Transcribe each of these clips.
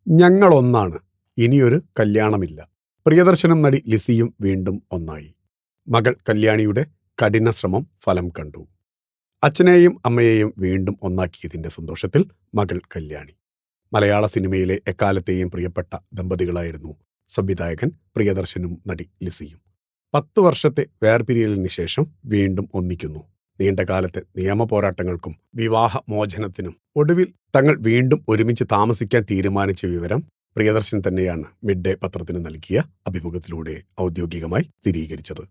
ഞങ്ങളൊന്നാണ്, ഇനിയൊരു കല്യാണമില്ല. പ്രിയദർശനും നടി ലിസിയും വീണ്ടും ഒന്നായി. മകൾ കല്യാണിയുടെ കഠിന ശ്രമം ഫലം കണ്ടു. അച്ഛനെയും അമ്മയെയും വീണ്ടും ഒന്നാക്കിയതിന്റെ സന്തോഷത്തിൽ മകൾ കല്യാണി. മലയാള സിനിമയിലെ എക്കാലത്തെയും പ്രിയപ്പെട്ട ദമ്പതികളായിരുന്നു സംവിധായകൻ പ്രിയദർശനും നടി ലിസിയും. 10 വർഷത്തെ വേർപിരിയലിന് ശേഷം വീണ്ടും ഒന്നിക്കുന്നു. നീണ്ടകാലത്തെ നിയമ പോരാട്ടങ്ങൾക്കും വിവാഹമോചനത്തിനും ഒടുവിൽ തങ്ങൾ വീണ്ടും ഒരുമിച്ച് താമസിക്കാൻ തീരുമാനിച്ച വിവരം പ്രിയദർശൻ തന്നെയാണ് മിഡ് ഡേ പത്രത്തിന് നൽകിയ അഭിമുഖത്തിലൂടെ ഔദ്യോഗികമായി സ്ഥിരീകരിച്ചത്.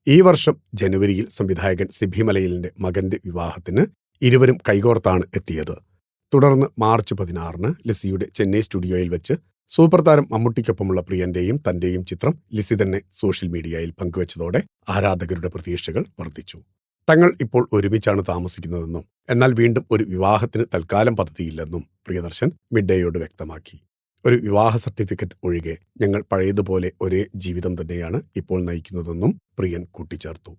ഈ വർഷം ജനുവരിയിൽ സംവിധായകൻ സിബി മലയിലിന്റെ മകന്റെ വിവാഹത്തിന് ഇരുവരും കൈകോർത്താണ് എത്തിയത്. തുടർന്ന് മാർച്ച് 16 ലിസിയുടെ ചെന്നൈ സ്റ്റുഡിയോയിൽ വെച്ച് സൂപ്പർ താരം മമ്മൂട്ടിക്കൊപ്പമുള്ള പ്രിയന്റെയും തന്റെയും ചിത്രം ലിസി തന്നെ സോഷ്യൽ മീഡിയയിൽ പങ്കുവച്ചതോടെ ആരാധകരുടെ പ്രതീക്ഷകൾ വർദ്ധിച്ചു. തങ്ങൾ ഇപ്പോൾ ഒരുമിച്ചാണ് താമസിക്കുന്നതെന്നും എന്നാൽ വീണ്ടും ഒരു വിവാഹത്തിന് തൽക്കാലം പദ്ധതിയില്ലെന്നും പ്രിയദർശൻ മിഡ് ഡേയോട് വ്യക്തമാക്കി. ഒരു വിവാഹ സർട്ടിഫിക്കറ്റ് ഒഴികെ ഞങ്ങൾ പഴയതുപോലെ ഒരേ ജീവിതം തന്നെയാണ് ഇപ്പോൾ നയിക്കുന്നതെന്നും പ്രിയൻ കൂട്ടിച്ചേർത്തു.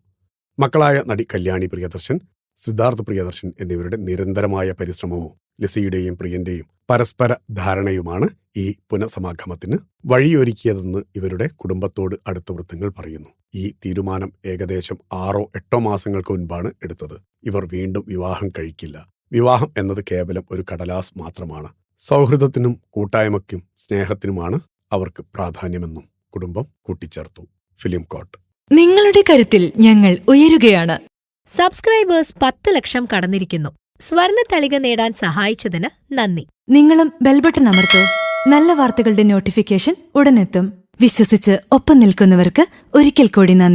മക്കളായ നടി കല്യാണി പ്രിയദർശൻ, സിദ്ധാർത്ഥ് പ്രിയദർശൻ എന്നിവരുടെ നിരന്തരമായ പരിശ്രമവും ലിസിയുടെയും പ്രിയന്റെയും പരസ്പര ധാരണയുമാണ് ഈ പുനഃസമാഗമത്തിന് വഴിയൊരുക്കിയതെന്ന് ഇവരുടെ കുടുംബത്തോട് അടുത്ത വൃത്തങ്ങൾ പറയുന്നു. ഈ തീരുമാനം ഏകദേശം 6-8 മാസങ്ങൾക്ക് മുൻപാണ് എടുത്തത്. ഇവർ വീണ്ടും വിവാഹം കഴിക്കില്ല. വിവാഹം എന്നത് കേവലം ഒരു കടലാസ് മാത്രമാണ്. സൗഹൃദത്തിനും കൂട്ടായ്മയ്ക്കും സ്നേഹത്തിനുമാണ് അവർക്ക് പ്രാധാന്യമെന്നും കുടുംബം കൂട്ടിച്ചേർത്തു. ഫിലിം കോട്ട്. നിങ്ങളുടെ കരുത്തിൽ ഞങ്ങൾ ഉയരുകയാണ്. സബ്സ്ക്രൈബേഴ്സ് 10 ലക്ഷം കടന്നിരിക്കുന്നു. സ്വർണത്തളിക നേടാൻ സഹായിച്ചതിന് നന്ദി. നിങ്ങളും ബെൽബട്ടൺ അമർത്തോ. നല്ല വാർത്തകളുടെ നോട്ടിഫിക്കേഷൻ ഉടനെത്തും. വിശ്വസിച്ച് ഒപ്പം നിൽക്കുന്നവർക്ക് ഒരിക്കൽ കൂടി നന്ദി.